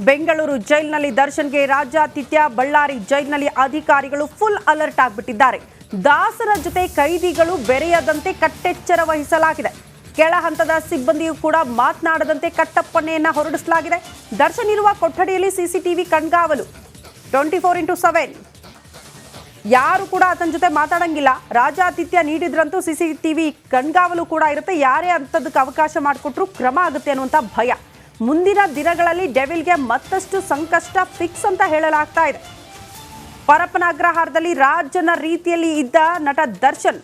ಬೆಂಗಳೂರು ಜೈಲಿನಲ್ಲಿ ದರ್ಶನ್ಗೆ ರಾಜ್ಯಾತಿಥ್ಯ. ಬಳ್ಳಾರಿ ಜೈಲಿನಲ್ಲಿ ಅಧಿಕಾರಿಗಳು ಫುಲ್ ಅಲರ್ಟ್ ಆಗಿಬಿಟ್ಟಿದ್ದಾರೆ. ದಾಸರ ಜೊತೆ ಕೈದಿಗಳು ಬೆರೆಯದಂತೆ ಕಟ್ಟೆಚ್ಚರ ವಹಿಸಲಾಗಿದೆ. ಕೆಳ ಹಂತದ ಸಿಬ್ಬಂದಿಯೂ ಕೂಡ ಮಾತನಾಡದಂತೆ ಕಟ್ಟಪ್ಪಣೆಯನ್ನ ಹೊರಡಿಸಲಾಗಿದೆ. ದರ್ಶನ್ ಇರುವ ಕೊಠಡಿಯಲ್ಲಿ ಸಿಸಿಟಿವಿ ಕಣ್ಗಾವಲು 24x7. ಯಾರು ಕೂಡ ಆತನ ಜೊತೆ ಮಾತಾಡಂಗಿಲ್ಲ. ರಾಜ್ಯಾತಿಥ್ಯ ನೀಡಿದ್ರಂತೂ ಸಿಸಿಟಿವಿ ಕಣ್ಗಾವಲು ಕೂಡ ಇರುತ್ತೆ. ಯಾರೇ ಅಂತದಕ್ಕೆ ಅವಕಾಶ ಮಾಡಿಕೊಟ್ರು ಕ್ರಮ ಆಗುತ್ತೆ ಅನ್ನುವಂಥ ಭಯ. ಮುಂದಿನ ದಿನಗಳಲ್ಲಿ ಡೆವಿಲ್ಗೆ ಮತ್ತಷ್ಟು ಸಂಕಷ್ಟ ಫಿಕ್ಸ್ ಅಂತ ಹೇಳಲಾಗ್ತಾ ಇದೆ. ಪರಪ್ಪನ ಅಗ್ರಹಾರದಲ್ಲಿ ರಾಜನ ರೀತಿಯಲ್ಲಿ ಇದ್ದ ನಟ ದರ್ಶನ್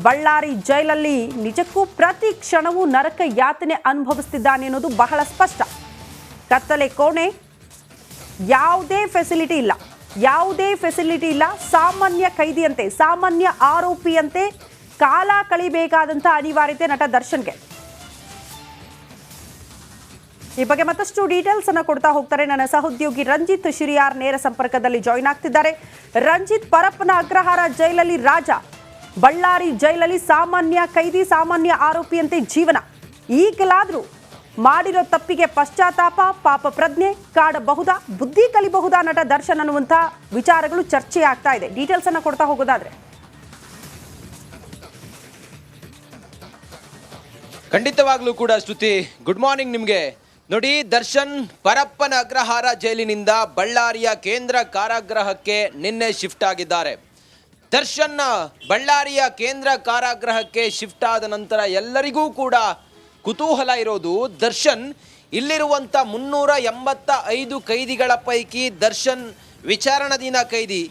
ಬಳ್ಳಾರಿ ಜೈಲಲ್ಲಿ ನಿಜಕ್ಕೂ ಪ್ರತಿ ಕ್ಷಣವೂ ನರಕ ಯಾತನೆ ಅನುಭವಿಸ್ತಿದ್ದಾನೆ ಅನ್ನೋದು ಬಹಳ ಸ್ಪಷ್ಟ. ಕತ್ತಲೆ ಕೋಣೆ, ಯಾವುದೇ ಫೆಸಿಲಿಟಿ ಇಲ್ಲ. ಸಾಮಾನ್ಯ ಕೈದಿಯಂತೆ, ಸಾಮಾನ್ಯ ಆರೋಪಿಯಂತೆ ಕಾಲ ಕಳಿಬೇಕಾದಂಥ ಅನಿವಾರ್ಯತೆ ನಟ ದರ್ಶನ್ಗೆ. ಈ ಬಗ್ಗೆ ಮತ್ತಷ್ಟು ಡೀಟೇಲ್ಸ್ ಅನ್ನು ಕೊಡ್ತಾ ಹೋಗ್ತಾರೆ ನನ್ನ ಸಹೋದ್ಯೋಗಿ ರಂಜಿತ್ ಶಿರಿಯಾರ್ ನೇರ ಸಂಪರ್ಕದಲ್ಲಿ ಜಾಯಿನ್ ಆಗ್ತಿದ್ದಾರೆ. ರಂಜಿತ್, ಪರಪ್ಪನ ಅಗ್ರಹಾರ ಜೈಲಲ್ಲಿ ರಾಜ, ಬಳ್ಳಾರಿ ಜೈಲಲ್ಲಿ ಸಾಮಾನ್ಯ ಕೈದಿ, ಸಾಮಾನ್ಯ ಆರೋಪಿಯಂತೆ ಜೀವನ. ಈಗಲಾದ್ರೂ ಮಾಡಿರೋ ತಪ್ಪಿಗೆ ಪಶ್ಚಾತ್ತಾಪ, ಪಾಪ ಪ್ರಜ್ಞೆ ಕಾಡಬಹುದಾ, ಬುದ್ಧಿ ಕಲಿಬಹುದಾ ನಟ ದರ್ಶನ್ ಅನ್ನುವಂಥ ವಿಚಾರಗಳು ಚರ್ಚೆ ಆಗ್ತಾ ಇದೆ. ಡೀಟೇಲ್ಸ್ ಅನ್ನ ಕೊಡ್ತಾ ಹೋಗೋದಾದ್ರೆ ಖಂಡಿತವಾಗ್ಲೂ ಕೂಡ ಶ್ರುತಿ, ಗುಡ್ ಮಾರ್ನಿಂಗ್ ನಿಮಗೆ. ನೋಡಿ, ದರ್ಶನ್ ಪರಪ್ಪನ ಅಗ್ರಹಾರ ಜೈಲಿನಿಂದ ಬಳ್ಳಾರಿಯ ಕೇಂದ್ರ ಕಾರಾಗೃಹಕ್ಕೆ ನಿನ್ನೆ ಶಿಫ್ಟ್ ಆಗಿದ್ದಾರೆ. ದರ್ಶನ್ ಬಳ್ಳಾರಿಯ ಕೇಂದ್ರ ಕಾರಾಗೃಹಕ್ಕೆ ಶಿಫ್ಟ್ ಆದ ನಂತರ ಎಲ್ಲರಿಗೂ ಕೂಡ ಕುತೂಹಲ ಇರೋದು, ದರ್ಶನ್ ಇಲ್ಲಿರುವಂಥ 385 ಕೈದಿಗಳ ಪೈಕಿ ದರ್ಶನ್ ವಿಚಾರಣಾಧೀನ ಕೈದಿ.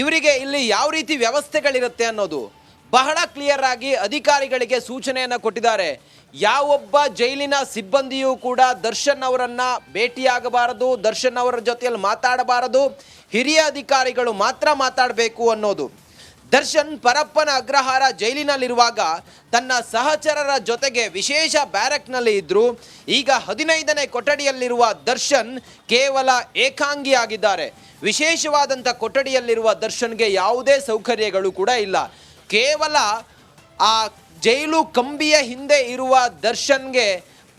ಇವರಿಗೆ ಇಲ್ಲಿ ಯಾವ ರೀತಿ ವ್ಯವಸ್ಥೆಗಳಿರುತ್ತೆ ಅನ್ನೋದು ಬಹಳ ಕ್ಲಿಯರ್ ಆಗಿ ಅಧಿಕಾರಿಗಳಿಗೆ ಸೂಚನೆಯನ್ನು ಕೊಟ್ಟಿದ್ದಾರೆ. ಯಾವೊಬ್ಬ ಜೈಲಿನ ಸಿಬ್ಬಂದಿಯೂ ಕೂಡ ದರ್ಶನ್ ಅವರನ್ನು ಭೇಟಿಯಾಗಬಾರದು, ದರ್ಶನ್ ಅವರ ಜೊತೆಯಲ್ಲಿ ಮಾತಾಡಬಾರದು, ಹಿರಿಯ ಅಧಿಕಾರಿಗಳು ಮಾತ್ರ ಮಾತಾಡಬೇಕು ಅನ್ನೋದು. ದರ್ಶನ್ ಪರಪ್ಪನ ಅಗ್ರಹಾರ ಜೈಲಿನಲ್ಲಿರುವಾಗ ತನ್ನ ಸಹಚರರ ಜೊತೆಗೆ ವಿಶೇಷ ಬ್ಯಾರಕ್ನಲ್ಲಿ ಇದ್ದರು. ಈಗ 15ನೇ ಕೊಠಡಿಯಲ್ಲಿರುವ ದರ್ಶನ್ ಕೇವಲ ಏಕಾಂಗಿಯಾಗಿದ್ದಾರೆ. ವಿಶೇಷವಾದಂಥ ಕೊಠಡಿಯಲ್ಲಿರುವ ದರ್ಶನ್ಗೆ ಯಾವುದೇ ಸೌಕರ್ಯಗಳು ಕೂಡ ಇಲ್ಲ. ಕೇವಲ ಆ ಜೈಲು ಕಂಬಿಯ ಹಿಂದೆ ಇರುವ ದರ್ಶನ್ಗೆ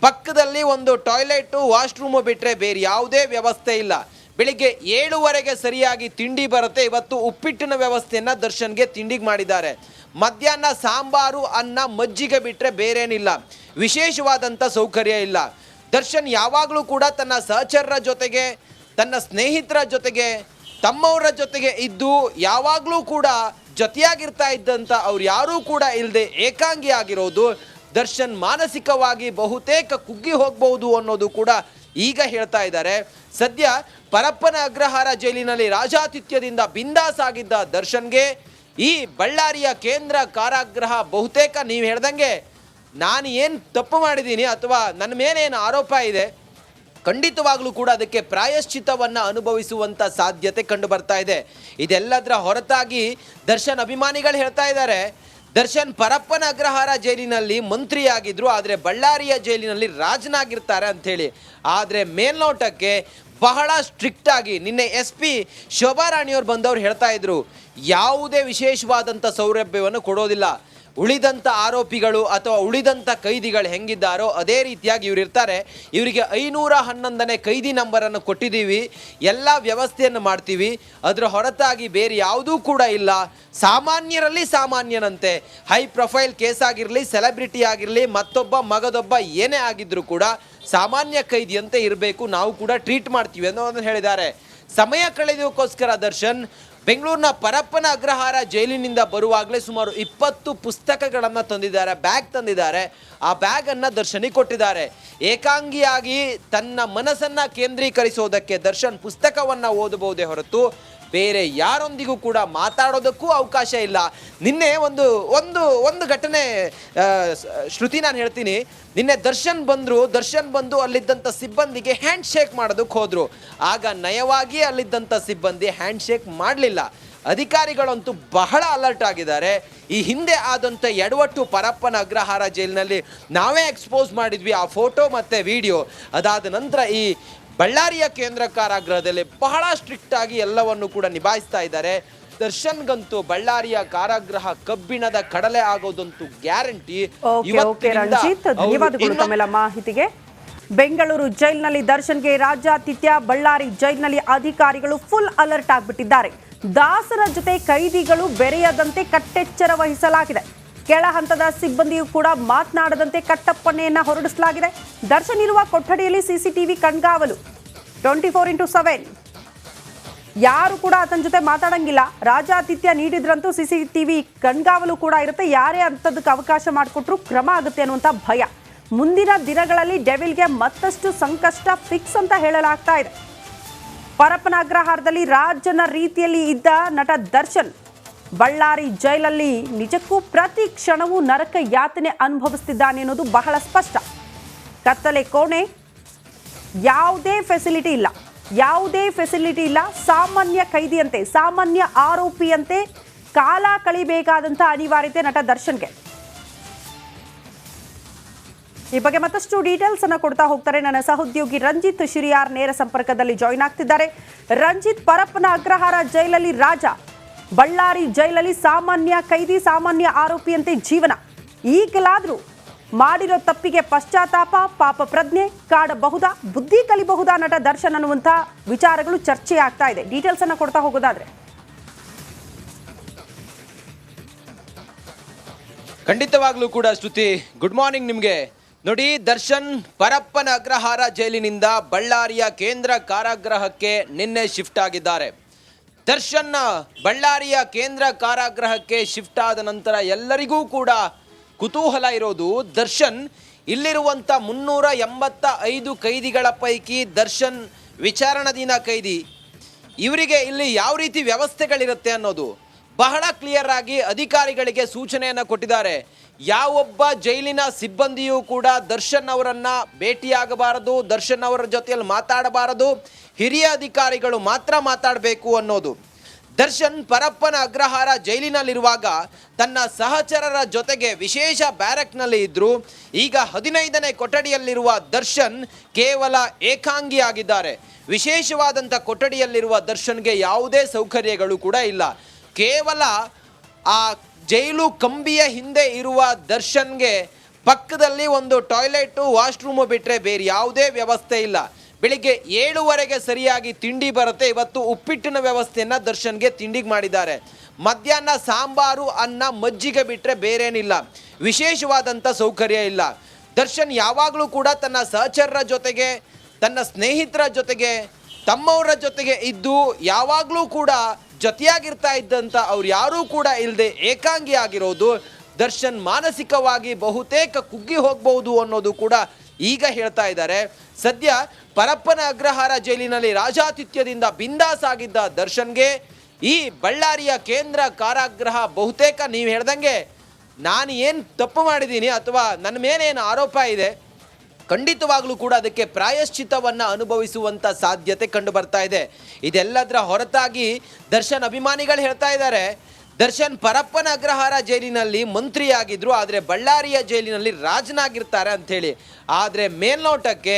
ಪಕ್ಕದಲ್ಲಿ ಒಂದು ಟಾಯ್ಲೆಟು, ವಾಶ್ರೂಮು ಬಿಟ್ಟರೆ ಬೇರೆ ಯಾವುದೇ ವ್ಯವಸ್ಥೆ ಇಲ್ಲ. ಬೆಳಿಗ್ಗೆ 7:15 ಸರಿಯಾಗಿ ತಿಂಡಿ ಬರುತ್ತೆ. ಇವತ್ತು ಉಪ್ಪಿಟ್ಟಿನ ವ್ಯವಸ್ಥೆಯನ್ನು ದರ್ಶನ್ಗೆ ತಿಂಡಿಗೆ ಮಾಡಿದ್ದಾರೆ. ಮಧ್ಯಾಹ್ನ ಸಾಂಬಾರು, ಅನ್ನ, ಮಜ್ಜಿಗೆ ಬಿಟ್ಟರೆ ಬೇರೇನಿಲ್ಲ. ವಿಶೇಷವಾದಂಥ ಸೌಕರ್ಯ ಇಲ್ಲ. ದರ್ಶನ್ ಯಾವಾಗಲೂ ಕೂಡ ತನ್ನ ಸಹಚರರ ಜೊತೆಗೆ, ತನ್ನ ಸ್ನೇಹಿತರ ಜೊತೆಗೆ, ತಮ್ಮವರ ಜೊತೆಗೆ ಇದ್ದು ಯಾವಾಗಲೂ ಕೂಡ ಜೊತೆಯಾಗಿರ್ತಾ ಇದ್ದಂಥ ಅವ್ರು ಯಾರೂ ಕೂಡ ಇಲ್ಲದೆ ಏಕಾಂಗಿ ಆಗಿರೋದು. ದರ್ಶನ್ ಮಾನಸಿಕವಾಗಿ ಬಹುತೇಕ ಕುಗ್ಗಿ ಹೋಗಬಹುದು ಅನ್ನೋದು ಕೂಡ ಈಗ ಹೇಳ್ತಾ ಇದ್ದಾರೆ. ಸದ್ಯ ಪರಪ್ಪನ ಅಗ್ರಹಾರ ಜೈಲಿನಲ್ಲಿ ರಾಜಾತಿಥ್ಯದಿಂದ ಬಿಂದಾಸ್ ಆಗಿದ್ದ ದರ್ಶನ್ಗೆ ಈ ಬಳ್ಳಾರಿಯ ಕೇಂದ್ರ ಕಾರಾಗೃಹ ಬಹುತೇಕ ನೀವು ಹೇಳ್ದಂಗೆ ನಾನು ಏನು ತಪ್ಪು ಮಾಡಿದ್ದೀನಿ ಅಥವಾ ನನ್ನ ಮೇಲೇನು ಆರೋಪ ಇದೆ, ಖಂಡಿತವಾಗ್ಲೂ ಕೂಡ ಅದಕ್ಕೆ ಪ್ರಾಯಶ್ಚಿತ್ತವನ್ನು ಅನುಭವಿಸುವಂಥ ಸಾಧ್ಯತೆ ಕಂಡು ಬರ್ತಾ ಇದೆ. ಇದೆಲ್ಲದರ ಹೊರತಾಗಿ ದರ್ಶನ್ ಅಭಿಮಾನಿಗಳು ಹೇಳ್ತಾ ಇದ್ದಾರೆ, ದರ್ಶನ್ ಪರಪ್ಪನ ಅಗ್ರಹಾರ ಜೈಲಿನಲ್ಲಿ ಮಂತ್ರಿಯಾಗಿದ್ದರು, ಆದರೆ ಬಳ್ಳಾರಿಯ ಜೈಲಿನಲ್ಲಿ ರಾಜನಾಗಿರ್ತಾರೆ ಅಂಥೇಳಿ. ಆದರೆ ಮೇಲ್ನೋಟಕ್ಕೆ ಬಹಳ ಸ್ಟ್ರಿಕ್ಟ್ ಆಗಿ ನಿನ್ನೆ SP ಶೋಭಾ ರಾಣಿಯವರು ಬಂದವರು ಹೇಳ್ತಾ ಇದ್ರು, ಯಾವುದೇ ವಿಶೇಷವಾದಂಥ ಸೌಲಭ್ಯವನ್ನು ಕೊಡೋದಿಲ್ಲ. ಉಳಿದಂಥ ಆರೋಪಿಗಳು ಅಥವಾ ಉಳಿದಂಥ ಕೈದಿಗಳು ಹೆಂಗಿದ್ದಾರೋ ಅದೇ ರೀತಿಯಾಗಿ ಇವರು ಇರ್ತಾರೆ. ಇವರಿಗೆ 511ನೇ ಕೈದಿ ನಂಬರನ್ನು ಕೊಟ್ಟಿದ್ದೀವಿ, ಎಲ್ಲ ವ್ಯವಸ್ಥೆಯನ್ನು ಮಾಡ್ತೀವಿ. ಅದರ ಹೊರತಾಗಿ ಬೇರೆ ಯಾವುದೂ ಕೂಡ ಇಲ್ಲ. ಸಾಮಾನ್ಯರಲ್ಲಿ ಸಾಮಾನ್ಯನಂತೆ, ಹೈ ಪ್ರೊಫೈಲ್ ಕೇಸ್ ಆಗಿರಲಿ, ಸೆಲೆಬ್ರಿಟಿ ಆಗಿರಲಿ, ಮತ್ತೊಬ್ಬ ಮಗದೊಬ್ಬ ಏನೇ ಆಗಿದ್ರೂ ಕೂಡ ಸಾಮಾನ್ಯ ಕೈದಿಯಂತೆ ಇರಬೇಕು, ನಾವು ಕೂಡ ಟ್ರೀಟ್ ಮಾಡ್ತೀವಿ ಅನ್ನೋದನ್ನು ಹೇಳಿದ್ದಾರೆ. ಸಮಯ ಕಳೆಯೋಕ್ಕೋಸ್ಕರ ದರ್ಶನ್ ಬೆಂಗಳೂರಿನ ಪರಪ್ಪನ ಅಗ್ರಹಾರ ಜೈಲಿನಿಂದ ಬರುವಾಗಲೇ ಸುಮಾರು 20 ಪುಸ್ತಕಗಳನ್ನು ತಂದಿದ್ದಾರೆ, ಬ್ಯಾಗ್ ತಂದಿದ್ದಾರೆ. ಆ ಬ್ಯಾಗನ್ನು ದರ್ಶನಿಗೆ ಕೊಟ್ಟಿದ್ದಾರೆ. ಏಕಾಂಗಿಯಾಗಿ ತನ್ನ ಮನಸ್ಸನ್ನು ಕೇಂದ್ರೀಕರಿಸೋದಕ್ಕೆ ದರ್ಶನ್ ಪುಸ್ತಕವನ್ನು ಓದಬಹುದೇ ಹೊರತು ಬೇರೆ ಯಾರೊಂದಿಗೂ ಕೂಡ ಮಾತಾಡೋದಕ್ಕೂ ಅವಕಾಶ ಇಲ್ಲ. ನಿನ್ನೆ ಒಂದು ಘಟನೆ ಶ್ರುತಿ ನಾನು ಹೇಳ್ತೀನಿ. ನಿನ್ನೆ ದರ್ಶನ್ ಬಂದು ಅಲ್ಲಿದ್ದಂಥ ಸಿಬ್ಬಂದಿಗೆ ಹ್ಯಾಂಡ್ ಶೇಕ್ ಮಾಡೋದಕ್ಕೆ ಹೋದರು. ಆಗ ನಯವಾಗಿ ಅಲ್ಲಿದ್ದಂಥ ಸಿಬ್ಬಂದಿ ಹ್ಯಾಂಡ್ ಶೇಕ್ ಮಾಡಲಿಲ್ಲ. ಅಧಿಕಾರಿಗಳಂತೂ ಬಹಳ ಅಲರ್ಟ್ ಆಗಿದ್ದಾರೆ. ಈ ಹಿಂದೆ ಆದಂಥ ಎಡವಟ್ಟು ಪರಪ್ಪನ ಅಗ್ರಹಾರ ಜೈಲಿನಲ್ಲಿ ನಾವೇ ಎಕ್ಸ್ಪೋಸ್ ಮಾಡಿದ್ವಿ, ಆ ಫೋಟೋ ಮತ್ತು ವಿಡಿಯೋ. ಅದಾದ ನಂತರ ಈ ಬಳ್ಳಾರಿಯ ಕೇಂದ್ರ ಕಾರಾಗೃಹದಲ್ಲಿ ಬಹಳ ಸ್ಟ್ರಿಕ್ಟ್ ಆಗಿ ಎಲ್ಲವನ್ನು ಕೂಡ ನಿಭಾಯಿಸ್ತಾ ಇದ್ದಾರೆ. ದರ್ಶನ್ಗಂತೂ ಬಳ್ಳಾರಿಯ ಕಾರಾಗೃಹ ಕಬ್ಬಿಣದ ಕಡಲೆ ಆಗೋದಂತೂ ಗ್ಯಾರಂಟಿ. ರಂಜಿತ್, ಧನ್ಯವಾದಗಳು ತಮ್ಮೆಲ್ಲ ಮಾಹಿತಿಗೆ. ಬೆಂಗಳೂರು ಜೈಲಿನಲ್ಲಿ ದರ್ಶನ್ಗೆ ರಾಜ್ಯಾತಿಥ್ಯ. ಬಳ್ಳಾರಿ ಜೈಲಿನಲ್ಲಿ ಅಧಿಕಾರಿಗಳು ಫುಲ್ ಅಲರ್ಟ್ ಆಗಿಬಿಟ್ಟಿದ್ದಾರೆ. ದಾಸರ ಜೊತೆ ಕೈದಿಗಳು ಬೆರೆಯದಂತೆ ಕಟ್ಟೆಚ್ಚರ ವಹಿಸಲಾಗಿದೆ. ಕೆಳ ಹಂತದ ಸಿಬ್ಬಂದಿಯೂ ಕೂಡ ಮಾತನಾಡದಂತೆ ಕಟ್ಟಪ್ಪಣೆಯನ್ನ ಹೊರಡಿಸಲಾಗಿದೆ. ದರ್ಶನ್ ಇರುವ ಕೊಠಡಿಯಲ್ಲಿ ಸಿಸಿಟಿವಿ ಕಣ್ಗಾವಲು 24x7. ಯಾರು ಕೂಡ ಆತನ ಜೊತೆ ಮಾತಾಡಂಗಿಲ್ಲ. ರಾಜ್ಯಾತಿಥ್ಯ ನೀಡಿದ್ರಂತೂ ಸಿಸಿಟಿವಿ ಕಣ್ಗಾವಲು ಕೂಡ ಇರುತ್ತೆ. ಯಾರೇ ಅಂತದಕ್ಕೆ ಅವಕಾಶ ಮಾಡಿಕೊಟ್ರು ಕ್ರಮ ಆಗುತ್ತೆ ಅನ್ನುವಂಥ ಭಯ. ಮುಂದಿನ ದಿನಗಳಲ್ಲಿ ಡೆವಿಲ್ಗೆ ಮತ್ತಷ್ಟು ಸಂಕಷ್ಟ ಫಿಕ್ಸ್ ಅಂತ ಹೇಳಲಾಗ್ತಾ ಇದೆ. ಪರಪ್ಪನ ಅಗ್ರಹಾರದಲ್ಲಿ ರಾಜನ ರೀತಿಯಲ್ಲಿ ಇದ್ದ ನಟ ದರ್ಶನ್ ಬಳ್ಳಾರಿ ಜೈಲಲ್ಲಿ ನಿಜಕ್ಕೂ ಪ್ರತಿ ಕ್ಷಣವೂ ನರಕ ಯಾತನೆ ಅನುಭವಿಸ್ತಿದ್ದಾನೆ ಅನ್ನೋದು ಬಹಳ ಸ್ಪಷ್ಟ. ಕತ್ತಲೆ ಕೋಣೆ, ಯಾವುದೇ ಫೆಸಿಲಿಟಿ ಇಲ್ಲ. ಸಾಮಾನ್ಯ ಕೈದಿಯಂತೆ, ಸಾಮಾನ್ಯ ಆರೋಪಿಯಂತೆ ಕಾಲ ಕಳಿಬೇಕಾದಂಥ ಅನಿವಾರ್ಯತೆ ನಟ ದರ್ಶನ್ಗೆ. ಈ ಬಗ್ಗೆ ಮತ್ತಷ್ಟು ಡೀಟೇಲ್ಸ್ ಅನ್ನು ಕೊಡ್ತಾ ಹೋಗ್ತಾರೆ ನನ್ನ ಸಹೋದ್ಯೋಗಿ ರಂಜಿತ್ ಶಿರಿಯಾರ್ ನೇರ ಸಂಪರ್ಕದಲ್ಲಿ ಜಾಯಿನ್ ಆಗ್ತಿದ್ದಾರೆ. ರಂಜಿತ್, ಪರಪ್ಪನ ಅಗ್ರಹಾರ ಜೈಲಲ್ಲಿ ರಾಜ, ಬಳ್ಳಾರಿ ಜೈಲಲ್ಲಿ ಸಾಮಾನ್ಯ ಕೈದಿ, ಸಾಮಾನ್ಯ ಆರೋಪಿಯಂತೆ ಜೀವನ. ಈಗಲಾದ್ರೂ ಮಾಡಿರೋ ತಪ್ಪಿಗೆ ಪಶ್ಚಾತ್ತಾಪ, ಪಾಪ ಪ್ರಜ್ಞೆ ಕಾಡಬಹುದಾ, ಬುದ್ಧಿ ಕಲಿಬಹುದಾ ನಟ ದರ್ಶನ್ ಅನ್ನುವಂಥ ವಿಚಾರಗಳು ಚರ್ಚೆ ಆಗ್ತಾ ಇದೆ. ಡೀಟೇಲ್ಸ್ ಅನ್ನ ಕೊಡ್ತಾ ಹೋಗೋದಾದ್ರೆ. ಖಂಡಿತವಾಗ್ಲೂ ಕೂಡ ಶ್ರುತಿ, ಗುಡ್ ಮಾರ್ನಿಂಗ್ ನಿಮಗೆ. ನೋಡಿ, ದರ್ಶನ್ ಪರಪ್ಪನ ಅಗ್ರಹಾರ ಜೈಲಿನಿಂದ ಬಳ್ಳಾರಿಯ ಕೇಂದ್ರ ಕಾರಾಗೃಹಕ್ಕೆ ನಿನ್ನೆ ಶಿಫ್ಟ್ ಆಗಿದ್ದಾರೆ. ದರ್ಶನ್ ಬಳ್ಳಾರಿಯ ಕೇಂದ್ರ ಕಾರಾಗೃಹಕ್ಕೆ ಶಿಫ್ಟ್ ಆದ ನಂತರ ಎಲ್ಲರಿಗೂ ಕೂಡ ಕುತೂಹಲ ಇರೋದು, ದರ್ಶನ್ ಇಲ್ಲಿರುವಂಥ 385 ಕೈದಿಗಳ ಪೈಕಿ ದರ್ಶನ್ ವಿಚಾರಣಾಧೀನ ಕೈದಿ. ಇವರಿಗೆ ಇಲ್ಲಿ ಯಾವ ರೀತಿ ವ್ಯವಸ್ಥೆಗಳಿರುತ್ತೆ ಅನ್ನೋದು ಬಹಳ ಕ್ಲಿಯರ್ ಆಗಿ ಅಧಿಕಾರಿಗಳಿಗೆ ಸೂಚನೆಯನ್ನು ಕೊಟ್ಟಿದ್ದಾರೆ. ಯಾವೊಬ್ಬ ಜೈಲಿನ ಸಿಬ್ಬಂದಿಯೂ ಕೂಡ ದರ್ಶನ್ ಅವರನ್ನ ಭೇಟಿಯಾಗಬಾರದು, ದರ್ಶನ್ ಅವರ ಜೊತೆಯಲ್ಲಿ ಮಾತಾಡಬಾರದು, ಹಿರಿಯ ಅಧಿಕಾರಿಗಳು ಮಾತ್ರ ಮಾತಾಡಬೇಕು ಅನ್ನೋದು. ದರ್ಶನ್ ಪರಪ್ಪನ ಅಗ್ರಹಾರ ಜೈಲಿನಲ್ಲಿರುವಾಗ ತನ್ನ ಸಹಚರರ ಜೊತೆಗೆ ವಿಶೇಷ ಬ್ಯಾರಕ್ನಲ್ಲಿ ಇದ್ರು. ಈಗ 15ನೇ ಕೊಠಡಿಯಲ್ಲಿರುವ ದರ್ಶನ್ ಕೇವಲ ಏಕಾಂಗಿಯಾಗಿದ್ದಾರೆ. ವಿಶೇಷವಾದಂಥ ಕೊಠಡಿಯಲ್ಲಿರುವ ದರ್ಶನ್ಗೆ ಯಾವುದೇ ಸೌಕರ್ಯಗಳು ಕೂಡ ಇಲ್ಲ. ಕೇವಲ ಆ ಜೈಲು ಕಂಬಿಯ ಹಿಂದೆ ಇರುವ ದರ್ಶನ್ಗೆ ಪಕ್ಕದಲ್ಲಿ ಒಂದು ಟಾಯ್ಲೆಟು, ವಾಶ್ರೂಮು ಬಿಟ್ಟರೆ ಬೇರೆ ಯಾವುದೇ ವ್ಯವಸ್ಥೆ ಇಲ್ಲ. ಬೆಳಿಗ್ಗೆ 7:15 ಸರಿಯಾಗಿ ತಿಂಡಿ ಬರುತ್ತೆ. ಇವತ್ತು ಉಪ್ಪಿಟ್ಟಿನ ವ್ಯವಸ್ಥೆಯನ್ನು ದರ್ಶನ್ಗೆ ತಿಂಡಿಗೆ ಮಾಡಿದ್ದಾರೆ. ಮಧ್ಯಾಹ್ನ ಸಾಂಬಾರು, ಅನ್ನ, ಮಜ್ಜಿಗೆ ಬಿಟ್ಟರೆ ಬೇರೇನಿಲ್ಲ. ವಿಶೇಷವಾದಂಥ ಸೌಕರ್ಯ ಇಲ್ಲ. ದರ್ಶನ್ ಯಾವಾಗಲೂ ಕೂಡ ತನ್ನ ಸಹಚರರ ಜೊತೆಗೆ, ತನ್ನ ಸ್ನೇಹಿತರ ಜೊತೆಗೆ, ತಮ್ಮವರ ಜೊತೆಗೆ ಇದ್ದು ಯಾವಾಗಲೂ ಕೂಡ ಜೊತೆಯಾಗಿರ್ತಾ ಇದ್ದಂಥ ಅವ್ರು ಯಾರೂ ಕೂಡ ಇಲ್ಲದೆ ಏಕಾಂಗಿ ಆಗಿರೋದು ದರ್ಶನ್ ಮಾನಸಿಕವಾಗಿ ಬಹುತೇಕ ಕುಗ್ಗಿ ಹೋಗಬಹುದು ಅನ್ನೋದು ಕೂಡ ಈಗ ಹೇಳ್ತಾ ಇದ್ದಾರೆ. ಸದ್ಯ ಪರಪ್ಪನ ಅಗ್ರಹಾರ ಜೈಲಿನಲ್ಲಿ ರಾಜಾತಿಥ್ಯದಿಂದ ಬಿಂದಾಸ್ ಆಗಿದ್ದ ದರ್ಶನ್ಗೆ ಈ ಬಳ್ಳಾರಿಯ ಕೇಂದ್ರ ಕಾರಾಗೃಹ ಬಹುತೇಕ ನೀವು ಹೇಳ್ದಂಗೆ ನಾನು ಏನು ತಪ್ಪು ಮಾಡಿದ್ದೀನಿ ಅಥವಾ ನನ್ನ ಮೇಲೇನು ಆರೋಪ ಇದೆ, ಖಂಡಿತವಾಗ್ಲೂ ಕೂಡ ಅದಕ್ಕೆ ಪ್ರಾಯಶ್ಚಿತ್ತವನ್ನು ಅನುಭವಿಸುವಂಥ ಸಾಧ್ಯತೆ ಕಂಡು ಬರ್ತಾ ಇದೆ. ಇದೆಲ್ಲದರ ಹೊರತಾಗಿ ದರ್ಶನ್ ಅಭಿಮಾನಿಗಳು ಹೇಳ್ತಾ ಇದ್ದಾರೆ, ದರ್ಶನ್ ಪರಪ್ಪನ ಅಗ್ರಹಾರ ಜೈಲಿನಲ್ಲಿ ಮಂತ್ರಿಯಾಗಿದ್ರು, ಆದರೆ ಬಳ್ಳಾರಿಯ ಜೈಲಿನಲ್ಲಿ ರಾಜನಾಗಿರ್ತಾರೆ ಅಂಥೇಳಿ. ಆದರೆ ಮೇಲ್ನೋಟಕ್ಕೆ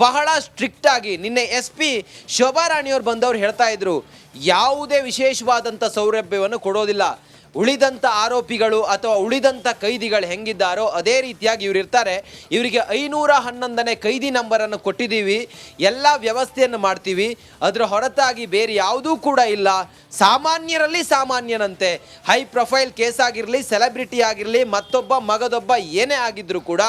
ಬಹಳ ಸ್ಟ್ರಿಕ್ಟ್ ಆಗಿ ನಿನ್ನೆ SP ಶೋಭಾ ರಾಣಿಯವರು ಬಂದವರು ಹೇಳ್ತಾ ಇದ್ರು, ಯಾವುದೇ ವಿಶೇಷವಾದಂಥ ಸೌಲಭ್ಯವನ್ನು ಕೊಡೋದಿಲ್ಲ. ಉಳಿದಂಥ ಆರೋಪಿಗಳು ಅಥವಾ ಉಳಿದಂಥ ಕೈದಿಗಳು ಹೆಂಗಿದ್ದಾರೋ ಅದೇ ರೀತಿಯಾಗಿ ಇವರು ಇರ್ತಾರೆ. ಇವರಿಗೆ 511ನೇ ಕೈದಿ ನಂಬರನ್ನು ಕೊಟ್ಟಿದ್ದೀವಿ, ಎಲ್ಲ ವ್ಯವಸ್ಥೆಯನ್ನು ಮಾಡ್ತೀವಿ. ಅದರ ಹೊರತಾಗಿ ಬೇರೆ ಯಾವುದೂ ಕೂಡ ಇಲ್ಲ. ಸಾಮಾನ್ಯರಲ್ಲಿ ಸಾಮಾನ್ಯನಂತೆ, ಹೈ ಪ್ರೊಫೈಲ್ ಕೇಸ್ ಆಗಿರಲಿ, ಸೆಲೆಬ್ರಿಟಿ ಆಗಿರಲಿ, ಮತ್ತೊಬ್ಬ ಮಗದೊಬ್ಬ ಏನೇ ಆಗಿದ್ರೂ ಕೂಡ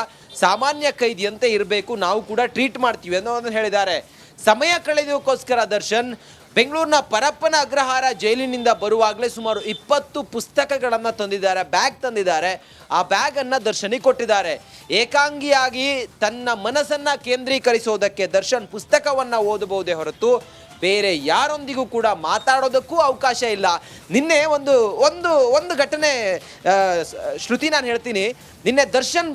ಸಾಮಾನ್ಯ ಕೈದಿಯಂತೆ ಇರಬೇಕು, ನಾವು ಕೂಡ ಟ್ರೀಟ್ ಮಾಡ್ತೀವಿ ಅನ್ನೋದನ್ನು ಹೇಳಿದ್ದಾರೆ. ಸಮಯ ಕಳೆಯೋಕ್ಕೋಸ್ಕರ ದರ್ಶನ್ ಬೆಂಗಳೂರಿನ ಪರಪ್ಪನ ಅಗ್ರಹಾರ ಜೈಲಿನಿಂದ ಬರುವಾಗಲೇ ಸುಮಾರು 20 ಪುಸ್ತಕಗಳನ್ನು ತಂದಿದ್ದಾರೆ, ಬ್ಯಾಗ್ ತಂದಿದ್ದಾರೆ. ಆ ಬ್ಯಾಗನ್ನು ದರ್ಶನಿಗೆ ಕೊಟ್ಟಿದ್ದಾರೆ. ಏಕಾಂಗಿಯಾಗಿ ತನ್ನ ಮನಸ್ಸನ್ನು ಕೇಂದ್ರೀಕರಿಸೋದಕ್ಕೆ ದರ್ಶನ್ ಪುಸ್ತಕವನ್ನು ಓದಬಹುದೇ ಹೊರತು ಬೇರೆ ಯಾರೊಂದಿಗೂ ಕೂಡ ಮಾತಾಡೋದಕ್ಕೂ ಅವಕಾಶ ಇಲ್ಲ. ನಿನ್ನೆ ಒಂದು ಘಟನೆ ಶ್ರುತಿ ನಾನು ಹೇಳ್ತೀನಿ. ನಿನ್ನೆ ದರ್ಶನ್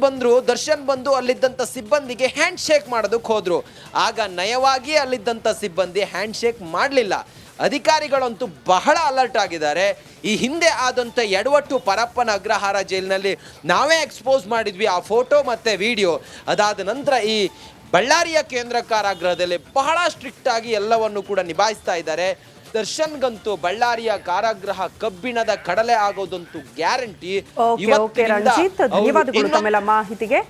ಬಂದು ಅಲ್ಲಿದ್ದಂಥ ಸಿಬ್ಬಂದಿಗೆ ಹ್ಯಾಂಡ್ ಶೇಕ್ ಮಾಡೋದಕ್ಕೆ ಹೋದರು. ಆಗ ನಯವಾಗಿ ಅಲ್ಲಿದ್ದಂಥ ಸಿಬ್ಬಂದಿ ಹ್ಯಾಂಡ್ ಶೇಕ್ ಮಾಡಲಿಲ್ಲ. ಅಧಿಕಾರಿಗಳಂತೂ ಬಹಳ ಅಲರ್ಟ್ ಆಗಿದ್ದಾರೆ. ಈ ಹಿಂದೆ ಆದಂಥ ಎಡವಟ್ಟು ಪರಪ್ಪನ ಅಗ್ರಹಾರ ಜೈಲಿನಲ್ಲಿ ನಾವೇ ಎಕ್ಸ್ಪೋಸ್ ಮಾಡಿದ್ವಿ, ಆ ಫೋಟೋ ಮತ್ತು ವಿಡಿಯೋ. ಅದಾದ ನಂತರ ಈ ಬಳ್ಳಾರಿಯ ಕೇಂದ್ರ ಕಾರಾಗೃಹದಲ್ಲಿ ಬಹಳ ಸ್ಟ್ರಿಕ್ಟ್ ಆಗಿ ಎಲ್ಲವನ್ನು ಕೂಡ ನಿಭಾಯಿಸ್ತಾ ಇದ್ದಾರೆ. ದರ್ಶನ್ಗಂತೂ ಬಳ್ಳಾರಿಯ ಕಾರಾಗೃಹ ಕಬ್ಬಿಣದ ಕಡಲೆ ಆಗೋದಂತೂ ಗ್ಯಾರಂಟಿ. ರಂಜಿತ್, ಧನ್ಯವಾದಗಳು ತಮ್ಮೆಲ್ಲ ಮಾಹಿತಿಗೆ.